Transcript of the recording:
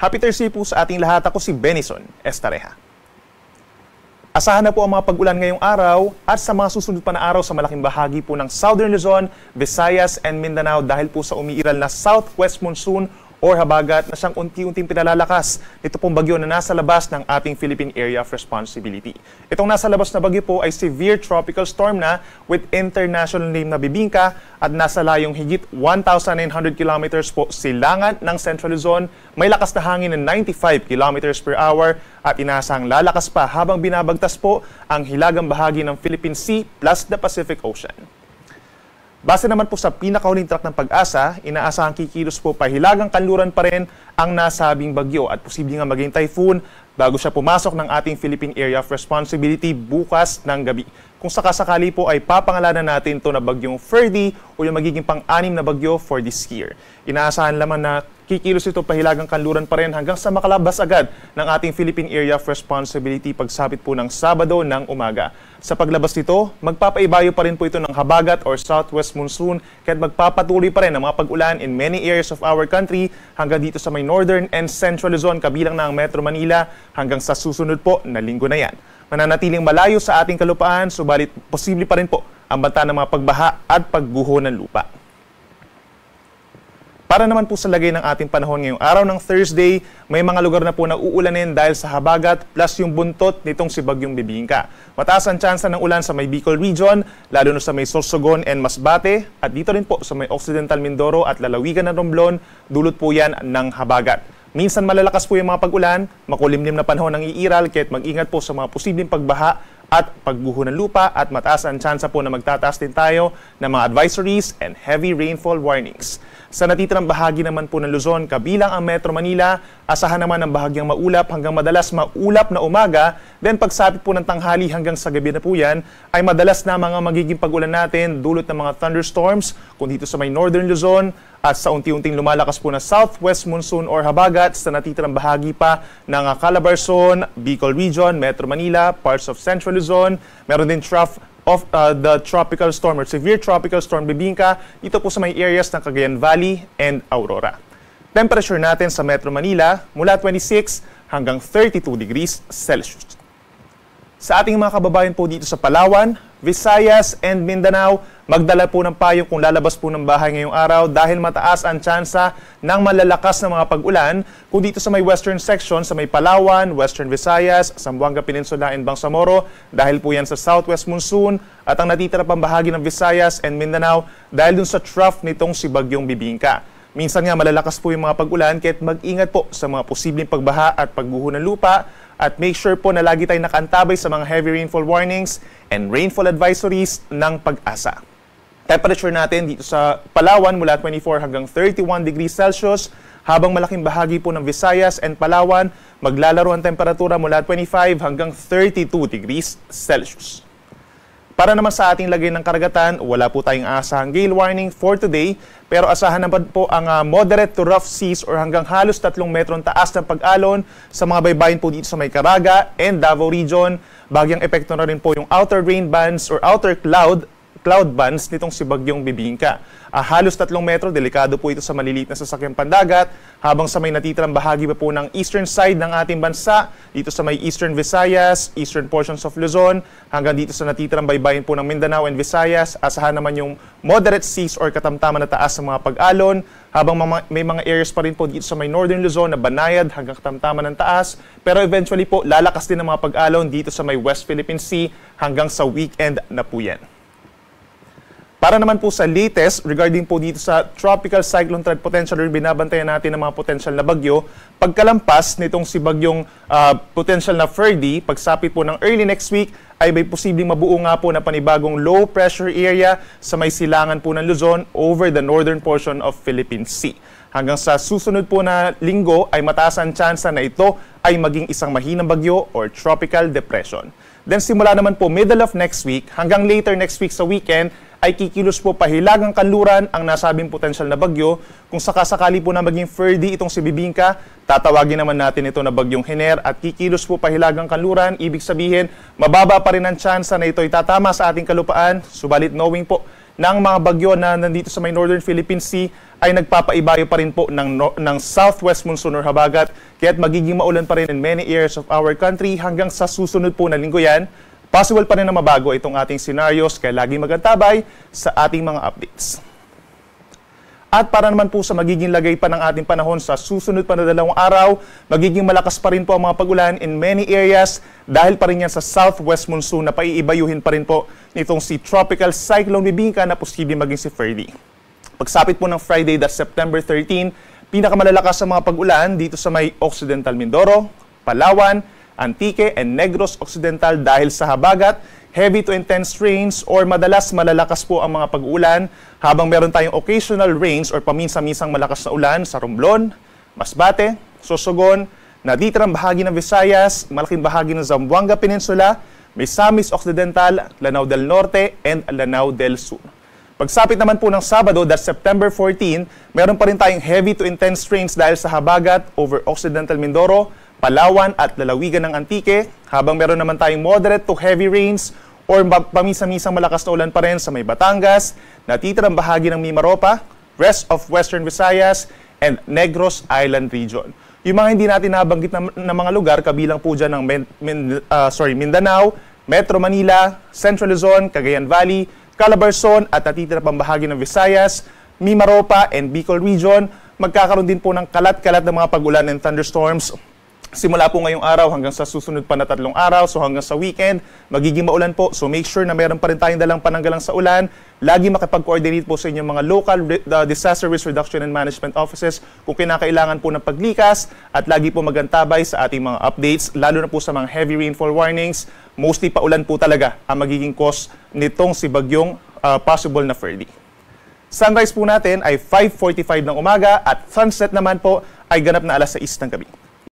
Happy Thursday po sa ating lahat. Ako si Benison Estareja. Asahan na po ang mga pag-ulan ngayong araw at sa mga susunod pa na araw sa malaking bahagi po ng Southern Luzon, Visayas and Mindanao dahil po sa umiiral na southwest monsoon or habagat na siyang unti-unting pinalalakas. Ito pong bagyo na nasa labas ng ating Philippine Area of Responsibility. Itong nasa labas na bagyo po ay severe tropical storm na with international name na Bibingka at nasa layong higit 1,900 kilometers po silangan ng Central Luzon. May lakas na hangin ng 95 kilometers per hour at inaasahang lalakas pa habang binabagtas po ang hilagang bahagi ng Philippine Sea plus the Pacific Ocean. Base naman po sa pinakahuling track ng Pag-asa, inaasahang kikilos po pahilagang kanluran pa rin ang nasabing bagyo at posibleng nga maging typhoon bago siya pumasok ng ating Philippine Area of Responsibility bukas ng gabi. Kung sakasakali po ay papangalanan natin ito na bagyong Ferdy o yung magiging pang-anim na bagyo for this year. Inaasahan naman na kikilos ito pahilagang kanluran pa rin hanggang sa makalabas agad ng ating Philippine Area of Responsibility pagsapit po ng Sabado ng umaga. Sa paglabas nito, magpapaibayo pa rin po ito ng habagat or southwest monsoon kaya't magpapatuloy pa rin ang mga pag-ulan in many areas of our country hanggang dito sa may northern and central Luzon kabilang na ang Metro Manila hanggang sa susunod po na linggo na yan. Mananatiling malayo sa ating kalupaan, subalit posible pa rin po ang banta ng mga pagbaha at pagguho ng lupa. Para naman po sa lagay ng ating panahon ngayong araw ng Thursday, may mga lugar na po na uulanin dahil sa habagat plus yung buntot nitong si Bagyong Bibingka. Mataas ang tsansa ng ulan sa may Bicol Region, lalo na sa may Sorsogon and Masbate, at dito rin po sa may Occidental Mindoro at lalawigan ng Romblon, dulot po yan ng habagat. Minsan malalakas po yung mga pag-ulan, makulimlim na panahon ang iiral, kaya't mag-ingat po sa mga posibleng pagbaha at pagguho ng lupa at mataas ang tsansa po na magtataas din tayo ng mga advisories and heavy rainfall warnings. Sa natitirang bahagi naman po ng Luzon, kabilang ang Metro Manila, asahan naman ang bahagyang maulap hanggang madalas maulap na umaga, then pagsapit po ng tanghali hanggang sa gabi na po yan, ay madalas na mga magiging pag-ulan natin dulot ng mga thunderstorms kung dito sa may Northern Luzon at sa unti-unting lumalakas po na southwest monsoon or habagat sa natitirang bahagi pa ng Calabarzon, Bicol Region, Metro Manila, parts of Central Luzon. Meron din trough of the tropical storm or severe tropical storm Bibingka, ito po sa may areas ng Cagayan Valley and Aurora. Temperature natin sa Metro Manila mula 26 hanggang 32 degrees Celsius. Sa ating mga kababayan po dito sa Palawan, Visayas and Mindanao, magdala po ng payong kung lalabas po ng bahay ngayong araw dahil mataas ang tsansa ng malalakas na mga pag-ulan kung dito sa may western section, sa may Palawan, Western Visayas, Zamboanga Peninsula and Bangsamoro dahil po yan sa southwest monsoon at ang natitira pang bahagi ng Visayas and Mindanao dahil dun sa trough nitong si Bagyong Bibingka. Minsan nga malalakas po yung mga pag-ulan kaya't mag-ingat po sa mga posibleng pagbaha at pagguho ng lupa at make sure po na lagi tayong nakaantabay sa mga heavy rainfall warnings and rainfall advisories ng Pag-asa. Temperature natin dito sa Palawan mula 24 hanggang 31 degrees Celsius, habang malaking bahagi po ng Visayas and Palawan maglalaro ang temperatura mula 25 hanggang 32 degrees Celsius. Para naman sa ating lagay ng karagatan, wala po tayong asahang gale warning for today, pero asahan naman po ang moderate to rough seas or hanggang halos 3 metron taas ng pag-alon sa mga baybayin po dito sa may Caraga and Davao Region. Bagyang epekto na rin po yung outer rain bands or outer cloud bands nitong si Bagyong Bibingka. Halos 3 metro, delikado po ito sa maliliit na sasakyang pandagat, habang sa may natitirang bahagi pa po ng eastern side ng ating bansa, dito sa may eastern Visayas, eastern portions of Luzon, hanggang dito sa natitirang baybayin po ng Mindanao and Visayas, asahan naman yung moderate seas or katamtaman na taas sa mga pag-alon, habang may mga areas pa rin po dito sa may northern Luzon na banayad hanggang katamtaman ng taas, pero eventually po lalakas din ang mga pag-alon dito sa may West Philippine Sea hanggang sa weekend na po yan. Para naman po sa latest regarding po dito sa tropical cyclone threat potential or binabantayan natin ng mga potential na bagyo, pagkalampas nitong si bagyong potential na Ferdy, pagsapit po ng early next week, ay may posibleng mabuo nga po na panibagong low pressure area sa may silangan po ng Luzon over the northern portion of Philippine Sea. Hanggang sa susunod po na linggo ay mataas ang tsansa na ito ay maging isang mahinang bagyo or tropical depression. Then simula naman po middle of next week hanggang later next week sa weekend, ay kikilos po pahilagang kanluran ang nasabing potensyal na bagyo. Kung sakasakali po na maging Ferdy itong si Bibingka, tatawagin naman natin ito na bagyong Hener at kikilos po pahilagang kanluran. Ibig sabihin, mababa pa rin ang tsansa na ito ay tatama sa ating kalupaan. Subalit knowing po ng mga bagyo na nandito sa may Northern Philippine Sea ay nagpapaibayo pa rin po ng southwest monsoon or habagat, kaya't magiging maulan pa rin in many areas of our country hanggang sa susunod po na linggo yan. Possible pa rin na mabago itong ating scenarios, kaya laging magantabay sa ating mga updates. At para naman po sa magiging lagay pa ng ating panahon sa susunod pa na 2 araw, magiging malakas pa rin po ang mga pag-ulan in many areas dahil pa rin yan sa southwest monsoon na paiibayuhin pa rin po nitong si Tropical Cyclone Bibingka na posibleng maging si Ferdy. Pagsapit po ng Friday, that's September 13, pinakamalalakas sa mga pag-ulan dito sa may Occidental Mindoro, Palawan, Antique, and Negros Occidental dahil sa habagat, heavy to intense rains or madalas malalakas po ang mga pag-ulan habang meron tayong occasional rains or paminsan-minsang malakas na ulan sa Romblon, Masbate, Sorsogon, natitirang bahagi ng Visayas, malaking bahagi ng Zamboanga Peninsula, Misamis Occidental, Lanao del Norte, and Lanao del Sur. Pagsapit naman po ng Sabado, that's September 14, meron pa rin tayong heavy to intense rains dahil sa habagat over Occidental Mindoro, Palawan at lalawigan ng Antique, habang meron naman tayong moderate to heavy rains or paminsan-minsang malakas na ulan pa rin sa may Batangas, natitirang bahagi ng Mimaropa, rest of Western Visayas, and Negros Island region. Yung mga hindi natin nabanggit na mga lugar, kabilang po dyan ng Mindanao, Metro Manila, Central Luzon, Cagayan Valley, Calabarzon at natitira pang bahagi ng Visayas, Mimaropa, and Bicol region. Magkakaroon din po ng kalat-kalat ng mga pag-ulan and thunderstorms simula po ngayong araw hanggang sa susunod pa na 3 araw, so hanggang sa weekend, magiging maulan po. So make sure na meron pa rin tayong dalang pananggalang sa ulan. Lagi makipag-coordinate po sa inyong mga local disaster risk reduction and management offices kung kinakailangan po ng paglikas at lagi po magantabay sa ating mga updates, lalo na po sa mga heavy rainfall warnings. Mostly paulan po talaga ang magiging cause nitong si bagyong possible na Ferdy. Sunrise po natin ay 5:45 ng umaga at sunset naman po ay ganap na 6:00 ng gabi.